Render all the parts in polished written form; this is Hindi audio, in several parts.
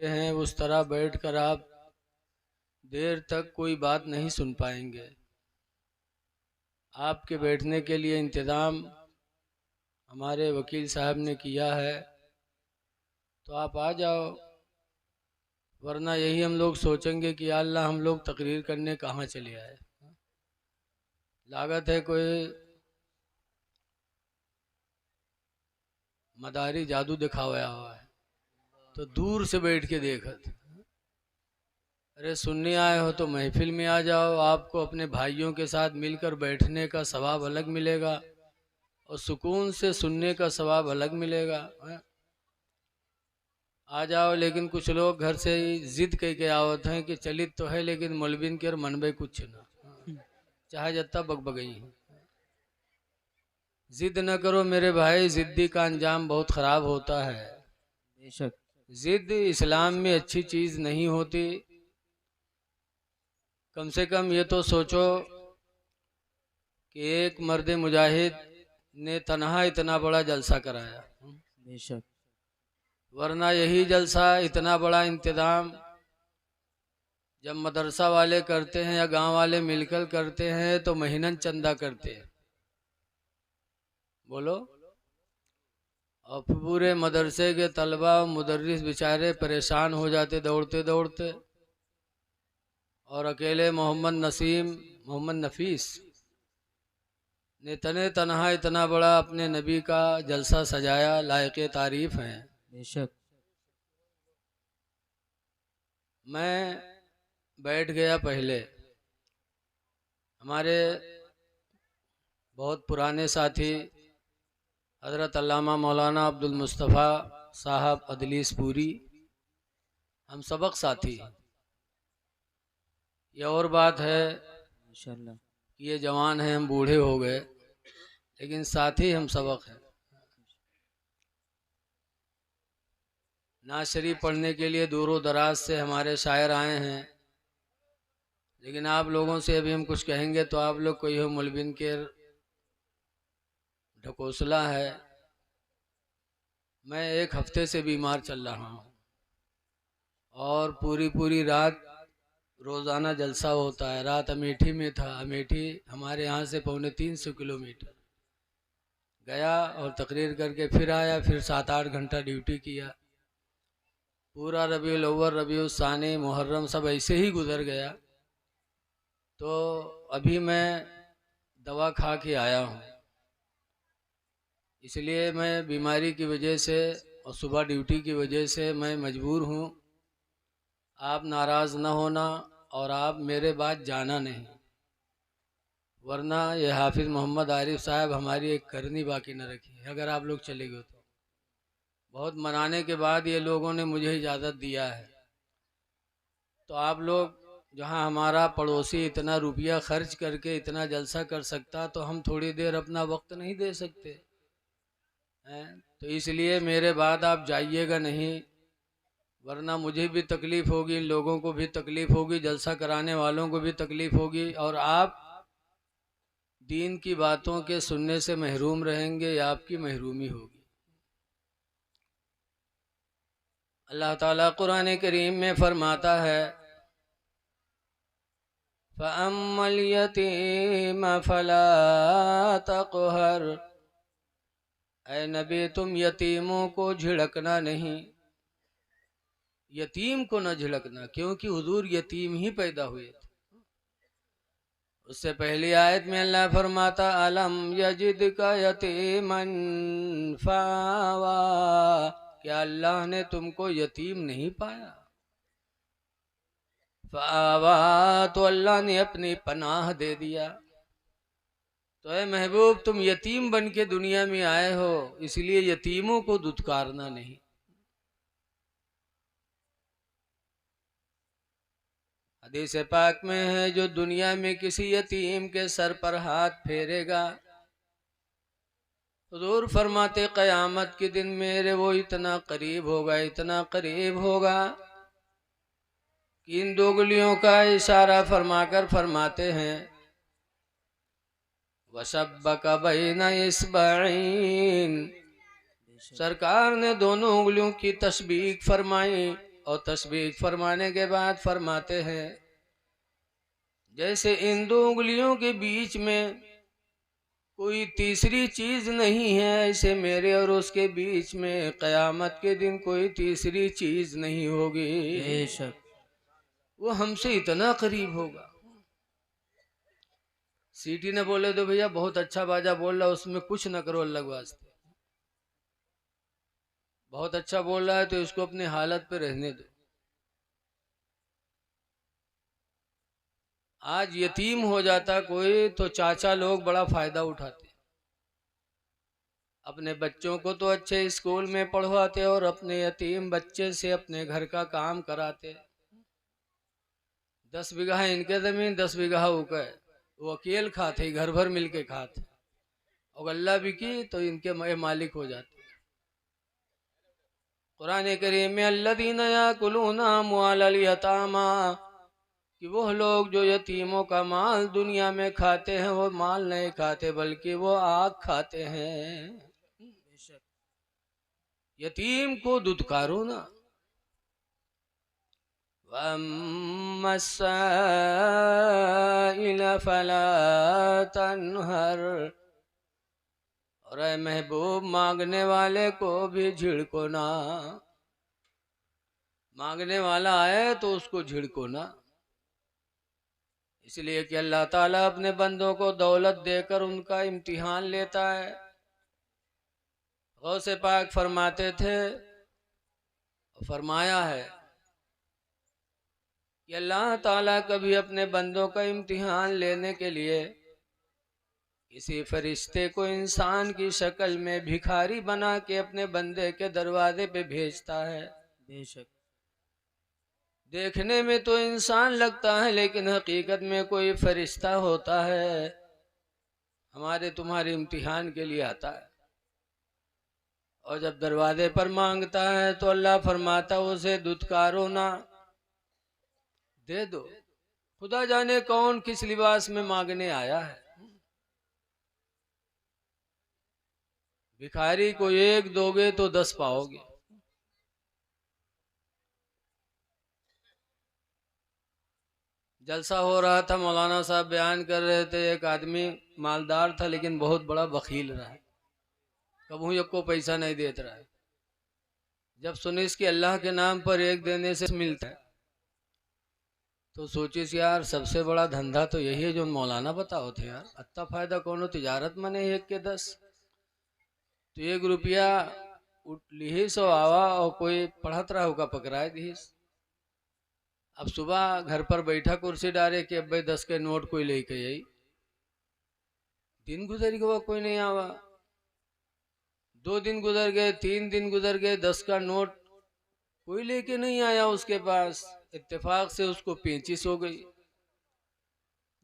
हैं उस तरह बैठकर आप देर तक कोई बात नहीं सुन पाएंगे। आपके बैठने के लिए इंतज़ाम हमारे वकील साहब ने किया है, तो आप आ जाओ, वरना यही हम लोग सोचेंगे कि या अल्लाह हम लोग तकरीर करने कहाँ चले आए। लागत है कोई मदारी जादू दिखाया हुआ है, तो दूर से बैठ के देखत। अरे सुनने आए हो तो महफिल में आ जाओ, आपको अपने भाइयों के साथ मिलकर बैठने का सवाब अलग मिलेगा और सुकून से सुनने का सवाब अलग मिलेगा। आ जाओ। लेकिन कुछ लोग घर से ही जिद कह के आवत हैं कि चलित तो है लेकिन मौलवीन के मनबे कुछ ना, चाहे जत्ता बगबगई है। जिद न करो मेरे भाई, जिद्दी का अंजाम बहुत ख़राब होता है। बेशक। जिद इस्लाम में अच्छी चीज़ नहीं होती। कम से कम ये तो सोचो कि एक मर्द मुजाहिद ने तन्हा इतना बड़ा जलसा कराया, बेशक। वरना यही जलसा इतना बड़ा इंतज़ाम जब मदरसा वाले करते हैं या गांव वाले मिलकर करते हैं तो महीनन चंदा करते हैं, बोलो। और पूरे मदरसे के तलबा और मुदर्रिस बेचारे परेशान हो जाते दौड़ते दौड़ते, और अकेले मोहम्मद नफीस ने तने तनहा इतना बड़ा अपने नबी का जलसा सजाया, लायक तारीफ हैं। बेशक। मैं बैठ गया पहले। हमारे बहुत पुराने साथी हज़रत अल्लामा मौलाना अब्दुल मुस्तफ़ा साहब अदलीसपुरी, हम सबक साथी हैं। ये और बात है माशाल्लाह। कि ये जवान हैं, हम बूढ़े हो गए, लेकिन साथी हम सबक हैं। नाज शरीफ पढ़ने के लिए दूरों दराज से हमारे शायर आए हैं, लेकिन आप लोगों से अभी हम कुछ कहेंगे तो आप लोग कोई हो मौलवीन के ढकोसला है। मैं एक हफ्ते से बीमार चल रहा हूँ और पूरी पूरी रात रोज़ाना जलसा होता है। रात अमेठी में था। अमेठी हमारे यहाँ से 350 किलोमीटर गया और तकरीर करके फिर आया, फिर 7-8 घंटा ड्यूटी किया। पूरा रबीउल अव्वल, रबीउल सानी, मुहर्रम सब ऐसे ही गुजर गया। तो अभी मैं दवा खा के आया हूँ, इसलिए मैं बीमारी की वजह से और सुबह ड्यूटी की वजह से मैं मजबूर हूँ। आप नाराज़ ना होना और आप मेरे बाद जाना नहीं, वरना ये हाफिज़ मोहम्मद आरिफ साहब हमारी एक करनी बाकी न रखी है। अगर आप लोग चले गए तो बहुत मनाने के बाद ये लोगों ने मुझे इजाज़त दिया है। तो आप लोग, जहाँ हमारा पड़ोसी इतना रुपया खर्च करके इतना जलसा कर सकता, तो हम थोड़ी देर अपना वक्त नहीं दे सकते हैं? तो इसलिए मेरे बाद आप जाइएगा नहीं, वरना मुझे भी तकलीफ़ होगी, इन लोगों को भी तकलीफ़ होगी, जलसा कराने वालों को भी तकलीफ़ होगी, और आप दीन की बातों के सुनने से महरूम रहेंगे या आपकी महरूमी होगी। अल्लाह ताला कुरान करीम में फरमाता है, फ़अम्मल यतीम फला तक़हर, ऐ नबी तुम यतीमों को झिड़कना नहीं, यतीम को न झिड़कना, क्योंकि हुजूर यतीम ही पैदा हुए थे। उससे पहली आयत में अल्लाह फरमाता, अलम यजिदका यतीमन फावा, क्या अल्लाह ने तुमको यतीम नहीं पाया? फावा, तो अल्लाह ने अपनी पनाह दे दिया। तो ऐ महबूब, तुम यतीम बन के दुनिया में आए हो, इसलिए यतीमों को दुत्कारना नहीं। हदीस पाक में है, जो दुनिया में किसी यतीम के सर पर हाथ फेरेगा, हुजूर फरमाते क़यामत के दिन मेरे वो इतना करीब होगा, इतना करीब होगा कि इन दो उंगलियों का इशारा फरमाकर फरमाते हैं, वशब्बका बैना इस्बईन, सरकार ने दोनों उंगलियों की तस्बीह फरमाई और तस्बीह फरमाने के बाद फरमाते हैं, जैसे इन दो उंगलियों के बीच में कोई तीसरी चीज नहीं है, ऐसे मेरे और उसके बीच में कयामत के दिन कोई तीसरी चीज नहीं होगी। बेशक वो हमसे इतना करीब होगा। सीटी ने बोले तो भैया बहुत अच्छा बाजा बोल रहा, उसमें कुछ न करो अल्लाह के वास्ते, बहुत अच्छा बोल रहा है तो इसको अपनी हालत पे रहने दो। आज यतीम हो जाता कोई तो चाचा लोग बड़ा फायदा उठाते, अपने बच्चों को तो अच्छे स्कूल में पढ़वाते और अपने यतीम बच्चे से अपने घर का काम कराते। 10 बीघा इनके जमीन, 10 बीघा उनका है, वो अकेले खाते, घर भर मिलके खाते, और अल्लाह भी की तो इनके मालिक हो जाते। कुरान करीम में अल्लज़ीना याकुलूना अम्वालल यतामा, कि वो लोग जो यतीमों का माल दुनिया में खाते हैं, वो माल नहीं खाते बल्कि वो आग खाते हैं। बेशक यतीम को दुत्कारो ना। वम्मस्साइल फला तन्हर, और ऐ महबूब मांगने वाले को भी झिड़को ना। मांगने वाला आए तो उसको झिड़को ना, इसलिए कि अल्लाह ताला अपने बंदों को दौलत देकर उनका इम्तिहान लेता है। गौसे पाक फरमाते थे, फरमाया है कि अल्लाह ताला कभी अपने बंदों का इम्तिहान लेने के लिए किसी फरिश्ते को इंसान की शक्ल में भिखारी बना के अपने बंदे के दरवाजे पे भेजता है। बेशक देखने में तो इंसान लगता है लेकिन हकीकत में कोई फरिश्ता होता है, हमारे तुम्हारे इम्तिहान के लिए आता है। और जब दरवाजे पर मांगता है तो अल्लाह फरमाता उसे दुत्कारो ना, दे दो। खुदा जाने कौन किस लिबास में मांगने आया है। भिखारी को एक दोगे तो 10 पाओगे। जलसा हो रहा था, मौलाना साहब बयान कर रहे थे, एक आदमी मालदार था लेकिन बहुत बड़ा बखील रहा है, कबू एक को पैसा नहीं देता रहा है। जब सुनिस कि अल्लाह के नाम पर एक देने से मिलता है तो सोचिस यार सबसे बड़ा धंधा तो यही है जो मौलाना बताओ थे यार, अत्ता फायदा कौन तिजारत मने 1 के 10, तो 1 रुपया लिहिस और आवा और कोई पढ़त रहा होगा पकड़ाए दिस। अब सुबह घर पर बैठा कुर्सी डाले कि अब भाई 10 के नोट कोई लेके आई, दिन गुजर गया कोई नहीं आवा, 2 दिन गुजर गए, 3 दिन गुजर गए, 10 का नोट कोई लेके नहीं आया उसके पास। इत्तेफाक से उसको 35 हो गई।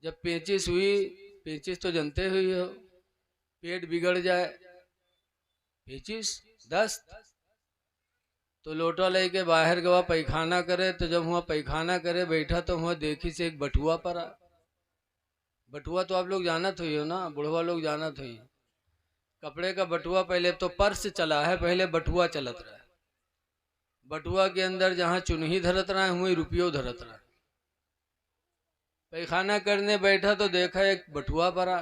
जब 35 हुई, 35 तो जनते हुई हो, पेट बिगड़ जाए, 35 10 तो लोटा लेके बाहर गवा पैखाना करे, तो जब वहाँ पैखाना करे बैठा तो वहाँ देखी से एक बटुआ पड़ा। बटुआ तो आप लोग जानत हुई हो ना, बुढ़वा लोग जानत हुई, कपड़े का बटुआ। पहले तो पर्स चला है, पहले बटुआ चलत रहा है। बटुआ के अंदर जहाँ चुनही धरत रहा है वही रुपयो धरत रहा है। पैखाना करने बैठा तो देखा एक बटुआ पड़ा,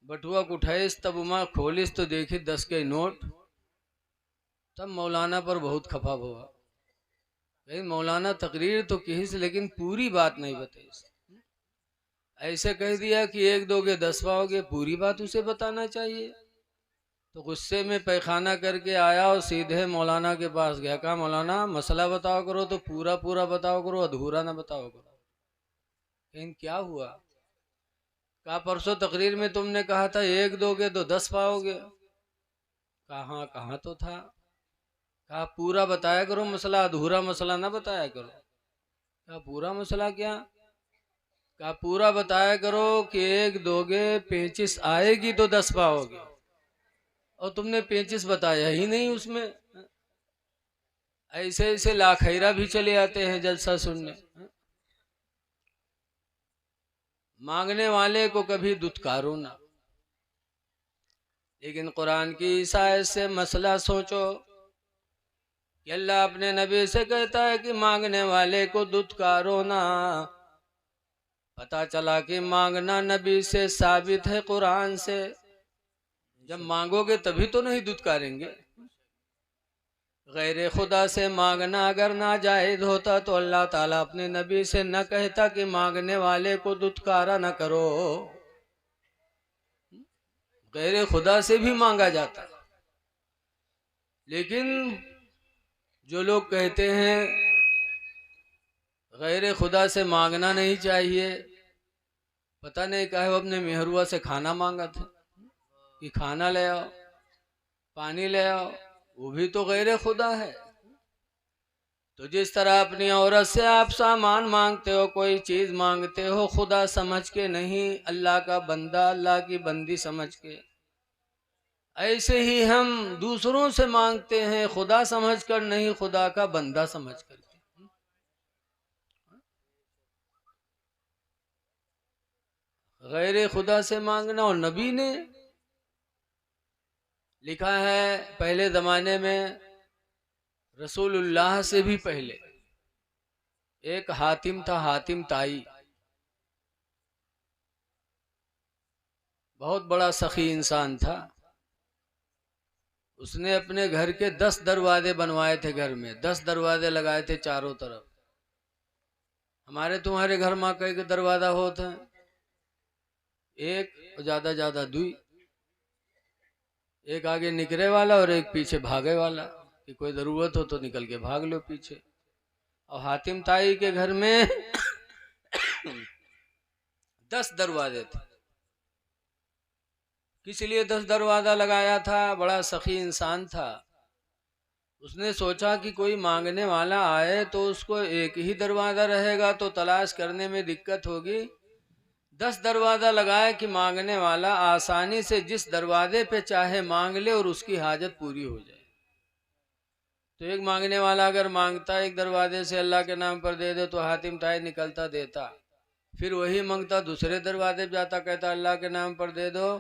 बटुआ को उठाइस, तब उमा खोलिस तो देखी 10 के नोट। तब मौलाना पर बहुत खफा हुआ, कहीं मौलाना तकरीर तो की लेकिन पूरी बात नहीं बताई। ऐसे कह दिया कि 1 दोगे 10 पाओगे, पूरी बात उसे बताना चाहिए। तो गुस्से में पैखाना करके आया और सीधे मौलाना के पास गया, कहा मौलाना मसला बताओ करो तो पूरा पूरा बताओ करो, अधूरा ना बताओ करो। लेकिन क्या हुआ? कहा परसों तकरीर में तुमने कहा था 1 दोगे तो 10 पाओगे। कहा कहाँ तो था। कहा पूरा बताया करो मसला, अधूरा मसला ना बताया करो। कहा पूरा मसला क्या? कहा पूरा बताया करो कि 1 दोगे 35 आएगी तो 10 पाओगे, और तुमने 35 बताया ही नहीं उसमें। ऐसे ऐसे लाखैरा भी चले आते हैं जलसा सुनने। मांगने वाले को कभी दुत्कारो ना। लेकिन कुरान की इस आयत से मसला सोचो, कि अल्लाह अपने नबी से कहता है कि मांगने वाले को दुत्कारो ना। पता चला कि मांगना नबी से साबित है कुरान से। जब मांगोगे तभी तो नहीं दुत्कारेंगे। गैर खुदा से मांगना अगर नाजायज होता तो अल्लाह ताला अपने नबी से न कहता कि मांगने वाले को दुत्कारा न करो। गैर खुदा से भी मांगा जाता, लेकिन जो लोग कहते हैं गैर खुदा से मांगना नहीं चाहिए, पता नहीं काहे वो अपने मेहरुआ से खाना मांगा था कि खाना ले आओ, पानी ले आओ, वो भी तो गैर खुदा है। तो जिस तरह अपनी औरत से आप सामान मांगते हो, कोई चीज मांगते हो खुदा समझ के नहीं, अल्लाह का बंदा, अल्लाह की बंदी समझ के, ऐसे ही हम दूसरों से मांगते हैं खुदा समझ कर नहीं, खुदा का बंदा समझ कर। गैर खुदा से मांगना। और नबी ने लिखा है पहले जमाने में रसूलुल्लाह से भी पहले एक हातिम था, हातिम ताई, बहुत बड़ा सखी इंसान था। उसने अपने घर के 10 दरवाजे बनवाए थे, घर में 10 दरवाजे लगाए थे चारों तरफ। हमारे तुम्हारे घर में कई दरवाजा होता है, एक ज्यादा ज्यादा दुई, एक आगे निकले वाला और एक पीछे भागे वाला, कि कोई जरूरत हो तो निकल के भाग लो पीछे। और हातिम ताई के घर में 10 दरवाजे थे। किस लिए 10 दरवाजा लगाया था? बड़ा सखी इंसान था। उसने सोचा कि कोई मांगने वाला आए तो उसको एक ही दरवाजा रहेगा तो तलाश करने में दिक्कत होगी। 10 दरवाजा लगाए कि मांगने वाला आसानी से जिस दरवाजे पे चाहे मांग ले और उसकी हाजत पूरी हो जाए। तो एक मांगने वाला अगर मांगता एक दरवाजे से अल्लाह के नाम पर दे दे तो हातिम ताई निकलता देता, फिर वही मांगता दूसरे दरवाजे पे जाता, कहता अल्लाह के नाम पर दे दो,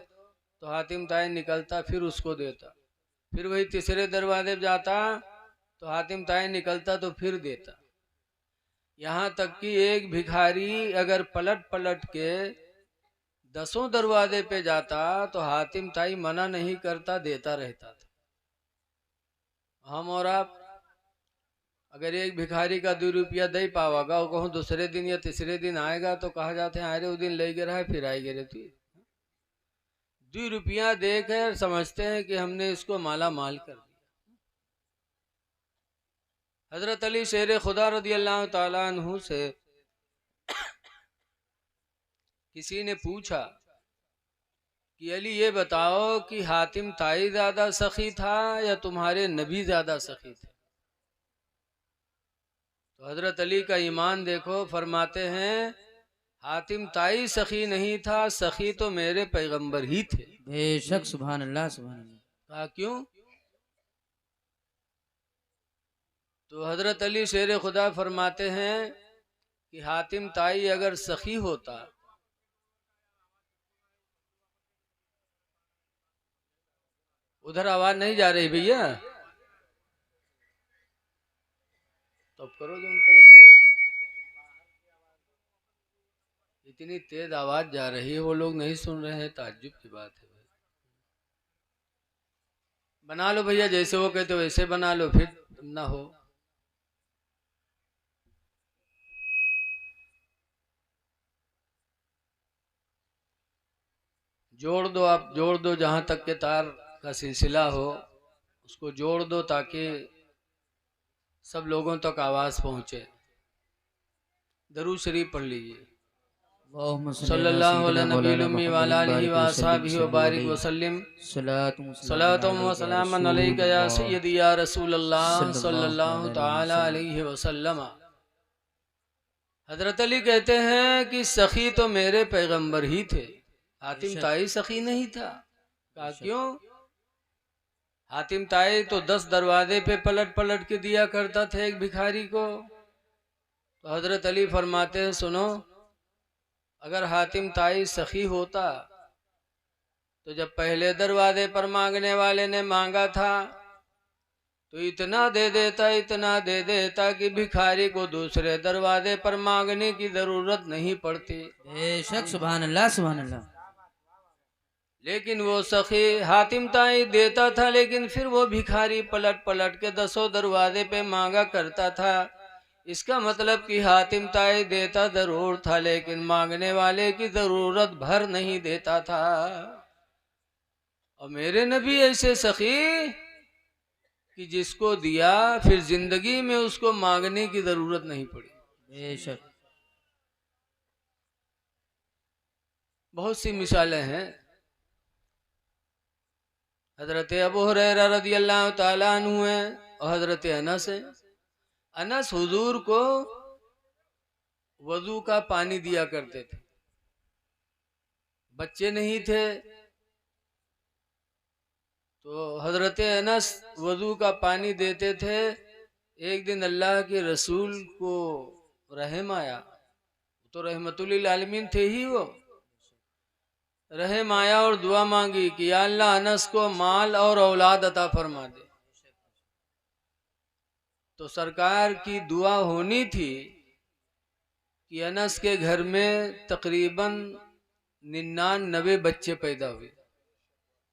तो हातिम ताई निकलता फिर उसको देता, फिर वही तीसरे दरवाजे पे जाता तो हातिम ताई निकलता तो फिर देता। यहाँ तक कि एक भिखारी अगर पलट पलट के 10 दरवाजे पे जाता तो हातिम ताई मना नहीं करता, देता रहता था। हम और आप अगर एक भिखारी का 2 रुपया दे पावागा और कहूँ दूसरे दिन या तीसरे दिन आएगा तो कहा जाते हैं अरे वो दिन ले गिरा है फिर आई गिरे थी। 2 रुपया देकर समझते हैं कि हमने इसको माला माल कर दिया। हजरत अली शेर खुदा रदी अल्लाह ताला अन्हु से किसी ने पूछा कि अली ये बताओ कि हातिम ताई ज्यादा सखी था या तुम्हारे नबी ज्यादा सखी थे? तो हजरत अली का ईमान देखो, फरमाते हैं हातिम ताई सखी नहीं था, सखी तो मेरे पैगंबर ही थे। बेशक सुभान अल्लाह सुभान अल्लाह। कहा क्यों? तो हजरत अली शेर खुदा फरमाते हैं कि हातिम ताई अगर सखी होता उधर आवाज नहीं जा रही भैया, तो अब करो जो करे थोड़ी। इतनी तेज आवाज जा रही है वो लोग नहीं सुन रहे हैं, ताज्जुब की बात है। बना लो भैया, जैसे वो कहते वैसे बना लो, फिर ना हो। जोड़ दो, आप जोड़ दो, जहां तक के तार का सिलसिला हो उसको जोड़ दो ताकि सब लोगों तक आवाज पहुंचे। दरूद शरीफ पढ़ लीजिए। सल्लल्लाहु अलैहि नबी वाला alihi व अस्हाबिहि व बारिक व सल्लिम। सलातुम व सलामन अलैका या सय्यदी या रसूल अल्लाह सल्लल्लाहु ताला अलैहि वसल्लम। हजरत अली कहते हैं कि सखी तो मेरे पैगंबर ही थे, हातिम ताई सखी नहीं था। कहा क्यों? हातिम ताई तो 10 दरवाजे पे पलट पलट के दिया करता था एक भिखारी को। तो हजरत अली फरमाते हैं सुनो, अगर हातिम ताई सखी होता तो जब पहले दरवाजे पर मांगने वाले ने मांगा था तो इतना दे देता कि भिखारी को दूसरे दरवाजे पर मांगने की जरूरत नहीं पड़ती। बेशक सुभान अल्लाह सुभान अल्लाह। लेकिन वो सखी हातिम ताई देता था, लेकिन फिर वो भिखारी पलट पलट के 10 दरवाजे पे मांगा करता था। इसका मतलब कि हातिम ताई देता जरूर था, लेकिन मांगने वाले की जरूरत भर नहीं देता था। और मेरे नबी ऐसे सखी कि जिसको दिया फिर जिंदगी में उसको मांगने की जरूरत नहीं पड़ी। बेशक बहुत सी मिसालें हैं। हजरत अबू हुरैरा रदियल्लाहु ताला अन्हु हैं और हजरत अनस हैं। अनस हुजूर को वजू का पानी दिया करते थे। बच्चे नहीं थे तो हजरत अनस वजू का पानी देते थे। एक दिन अल्लाह के रसूल को रहम आया, तो रहमतुल्लिल आलमीन थे ही वो। रहम आया और दुआ मांगी कि या अल्लाह अनस को माल और औलाद अता फरमा दे। तो सरकार की दुआ होनी थी कि अनस के घर में तकरीबन 99 बच्चे पैदा हुए।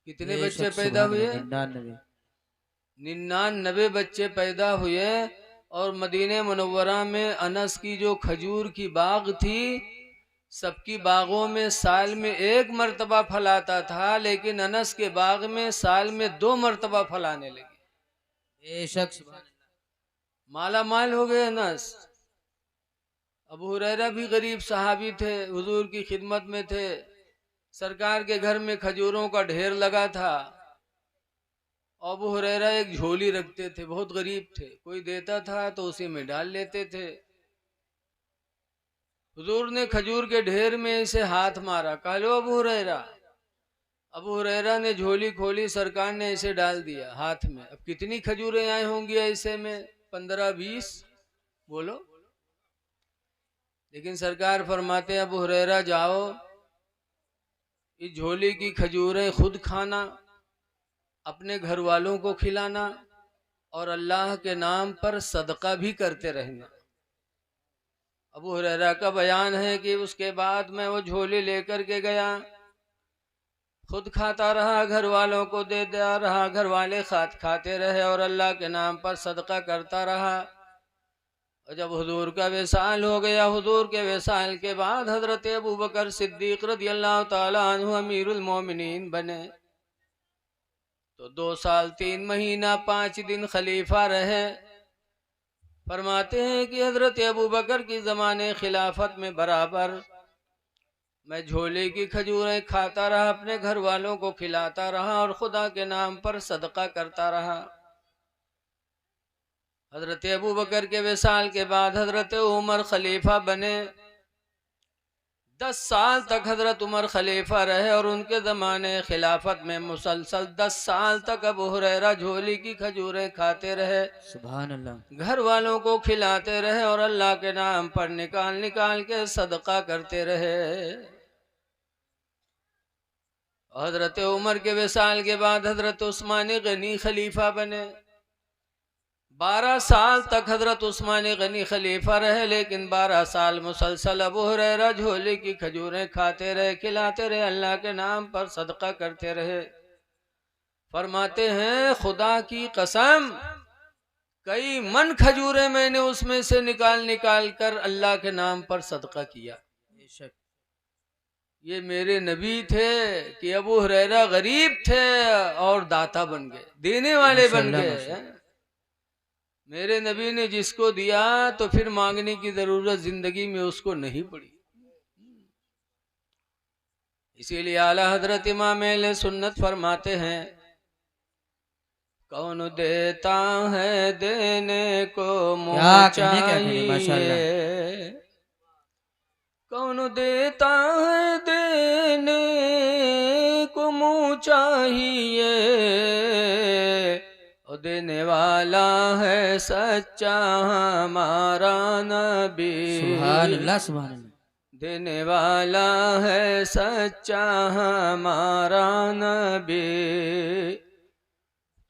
कितने बच्चे पैदा हुए? 99 बच्चे पैदा हुए। और मदीने मुनव्वरा में अनस की जो खजूर की बाग थी, सबकी बागों में साल में 1 मरतबा फल आता था, लेकिन अनस के बाग में साल में 2 मरतबा फल आने लगे। बेशक सुभान अल्लाह। माला माल हो गए अनस। अबू हुरैरा भी गरीब सहाबी थे, हुजूर की खिदमत में थे। सरकार के घर में खजूरों का ढेर लगा था। अबू हुरैरा एक झोली रखते थे, बहुत गरीब थे। कोई देता था तो उसी में डाल लेते थे। हुजूर ने खजूर के ढेर में से हाथ मारा, कहा लो अबू हुरैरा। अबू हुरैरा ने झोली खोली, सरकार ने ऐसे डाल दिया हाथ में। अब कितनी खजूरें आई होंगी ऐसे में? 15-20 बोलो। लेकिन सरकार फरमाते अबू हुरैरा जाओ, इस झोली की खजूरें खुद खाना, अपने घर वालों को खिलाना और अल्लाह के नाम पर सदका भी करते रहना। अबू हुरैरा का बयान है कि उसके बाद मैं वो झोली लेकर के गया, खुद खाता रहा, घर वालों को देता रहा, घर वाले खाते रहे और अल्लाह के नाम पर सदका करता रहा। और जब हुजूर का विसाल हो गया, हुजूर के विसाल के बाद हजरत अबू बकर सिद्दीक रदियल्लाहु ताला अन्हु अमीरुल मोमिनीन बने। तो 2 साल 3 महीना 5 दिन खलीफा रहे। फरमाते हैं कि हजरत अबू बकर की ज़माने खिलाफत में बराबर मैं झोले की खजूरें खाता रहा, अपने घर वालों को खिलाता रहा और खुदा के नाम पर सदका करता रहा। हजरत अबू बकर के विसाल के बाद हजरत उमर खलीफा बने। 10 साल तक हजरत उमर खलीफा रहे और उनके ज़माने खिलाफत में मुसलसल 10 साल तक अबू हुरैरा झोली की खजूरें खाते रहे, सुभान अल्लाह। घर वालों को खिलाते रहे और अल्लाह के नाम पर निकाल निकाल के सदका करते रहे। हजरत उमर के विसाल के बाद हजरत उस्मान गनी खलीफा बने। 12 साल तक हजरत उस्मान गनी खलीफा रहे, लेकिन 12 साल मुसलसल अबू हुरैरा झोले की खजूरें खाते रहे, खिलाते रहे, अल्लाह के नाम पर सदका करते रहे। फरमाते हैं खुदा की कसम, कई मन खजूरें मैंने उसमें से निकाल निकाल कर अल्लाह के नाम पर सदका किया। ये मेरे नबी थे कि अबू हुरैरा गरीब थे और दाता बन गए, देने वाले बन गए। मेरे नबी ने जिसको दिया तो फिर मांगने की जरूरत जिंदगी में उसको नहीं पड़ी। इसीलिए आला हजरत इमाम अहले सुन्नत फरमाते हैं, कौन देता है देने को मुँह चाहिए, कौन देता है देने को मुँह चाहिए, और देने वाला है सच्चा हमारा नबी। सुभान अल्लाह सुभान अल्लाह। देने वाला है सच्चा हमारा नबी।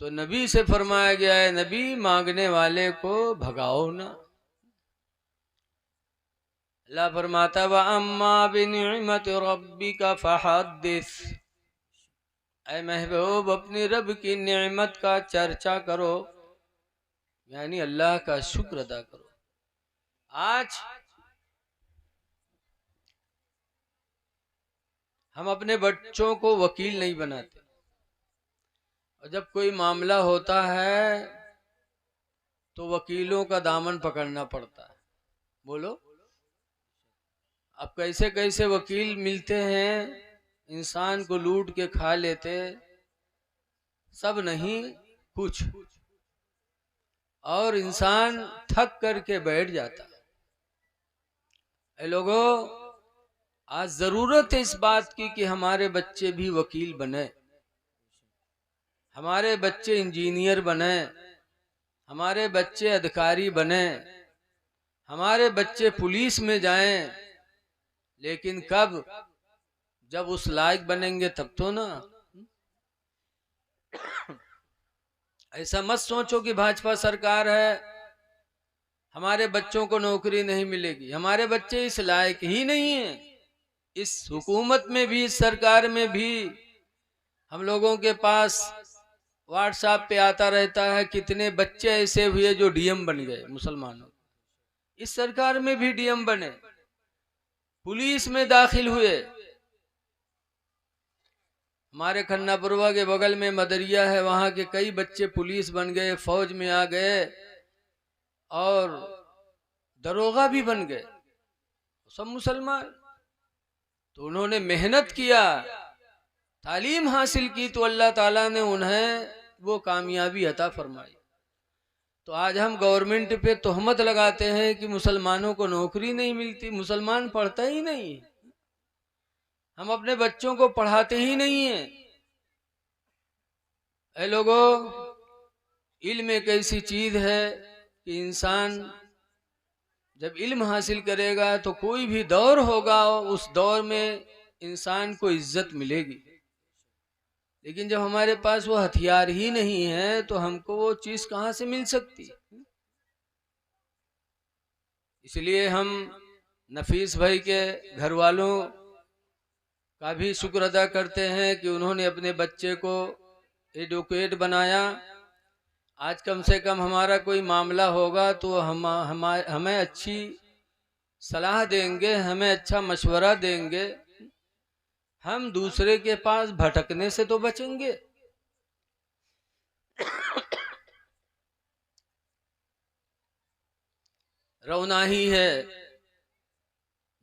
तो नबी से फरमाया गया है, नबी मांगने वाले को भगाओ ना। अल्लाह फरमाता व अम्मा बिनिअमति रब्बिका फहद्दिस, ऐ महबूब अपनी रब की नेमत का चर्चा करो, यानी अल्लाह का शुक्र अदा करो। आज हम अपने बच्चों को वकील नहीं बनाते, और जब कोई मामला होता है तो वकीलों का दामन पकड़ना पड़ता है। बोलो, अब कैसे कैसे वकील मिलते हैं, इंसान को लूट के खा लेते, सब नहीं कुछ, और इंसान थक करके बैठ जाता है। ऐ लोगों, आज जरूरत है इस बात की कि हमारे बच्चे भी वकील बने, हमारे बच्चे इंजीनियर बने, हमारे बच्चे अधिकारी बने, हमारे बच्चे पुलिस में जाएं। लेकिन कब? जब उस लायक बनेंगे तब तो ना। ऐसा मत सोचो कि भाजपा सरकार है, हमारे बच्चों को नौकरी नहीं मिलेगी। हमारे बच्चे इस लायक ही नहीं है। इस हुकूमत में भी, इस सरकार में भी हम लोगों के पास व्हाट्सएप पे आता रहता है कितने बच्चे ऐसे हुए जो डीएम बन गए मुसलमानों। इस सरकार में भी डीएम बने, पुलिस में दाखिल हुए। हमारे खन्नापुरवा के बगल में मदरिया है, वहां के कई बच्चे पुलिस बन गए, फौज में आ गए और दरोगा भी बन गए, सब मुसलमान। तो उन्होंने मेहनत किया, तालीम हासिल की, तो अल्लाह ताला ने उन्हें वो कामयाबी अता फरमाई। तो आज हम गवर्नमेंट पे तोहमत लगाते हैं कि मुसलमानों को नौकरी नहीं मिलती, मुसलमान पढ़ता ही नहीं, हम अपने बच्चों को पढ़ाते ही नहीं है। ऐ लोगों, इल्म एक ऐसी चीज है कि इंसान जब इल्म हासिल करेगा तो कोई भी दौर होगा, उस दौर में इंसान को इज्जत मिलेगी। लेकिन जब हमारे पास वो हथियार ही नहीं है तो हमको वो चीज कहां से मिल सकती। इसलिए हम नफीस भाई के घर वालों का भी शुक्र अदा करते हैं कि उन्होंने अपने बच्चे को एडवोकेट बनाया। आज कम से कम हमारा कोई मामला होगा तो हमें अच्छी सलाह देंगे, हमें अच्छा मशवरा देंगे, हम दूसरे के पास भटकने से तो बचेंगे। रौनाही है,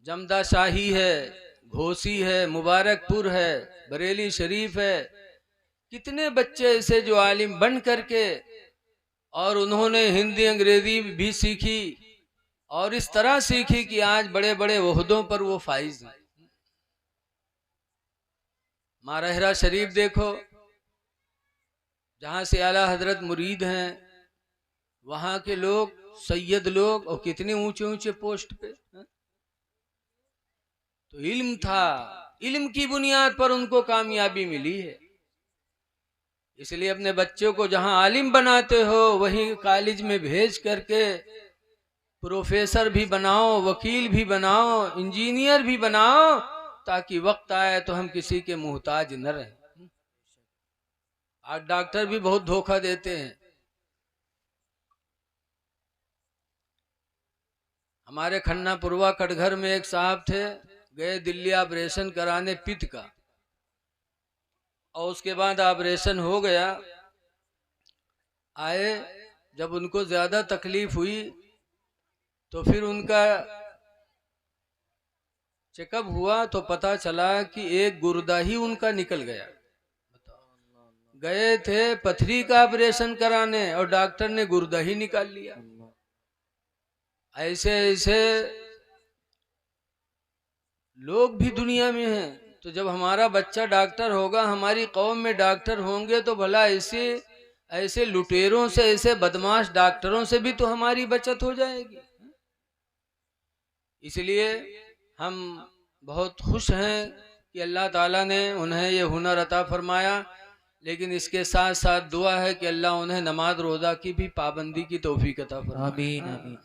जमदा शाही है, घोसी है, मुबारकपुर है, बरेली शरीफ है, कितने बच्चे ऐसे जो आलिम बन करके और उन्होंने हिंदी अंग्रेजी भी सीखी और इस तरह सीखी कि आज बड़े बड़े ओहदों पर वो फाइज हैं। मारहरा शरीफ देखो, जहां से आला हजरत मुरीद हैं, वहां के लोग सैयद लोग और कितने ऊंचे ऊंचे पोस्ट पे हैं? तो इल्म था, इल्म की बुनियाद पर उनको कामयाबी मिली है। इसलिए अपने बच्चों को जहां आलिम बनाते हो वहीं कॉलेज में भेज करके प्रोफेसर भी बनाओ, वकील भी बनाओ, इंजीनियर भी बनाओ, ताकि वक्त आए तो हम किसी के मुहताज न रहें। आज डॉक्टर भी बहुत धोखा देते हैं। हमारे खन्नापुरवा कटघर में एक साहब थे, गए दिल्ली ऑपरेशन कराने पित्त का, और उसके बाद ऑपरेशन हो गया। आए, जब उनको ज्यादा तकलीफ हुई तो फिर उनका चेकअप हुआ तो पता चला कि एक गुर्दा ही उनका निकल गया। गए थे पथरी का ऑपरेशन कराने और डॉक्टर ने गुर्दा ही निकाल लिया। ऐसे ऐसे लोग भी दुनिया में हैं। तो जब हमारा बच्चा डॉक्टर होगा, हमारी कौम में डॉक्टर होंगे, तो भला ऐसे ऐसे लुटेरों से, ऐसे बदमाश डॉक्टरों से भी तो हमारी बचत हो जाएगी। इसलिए हम बहुत खुश हैं कि अल्लाह ताला ने उन्हें ये हुनर अता फरमाया। लेकिन इसके साथ साथ दुआ है कि अल्लाह उन्हें नमाज रोज़ा की भी पाबंदी की तौफीक अता फरमाए। आमीन आमीन।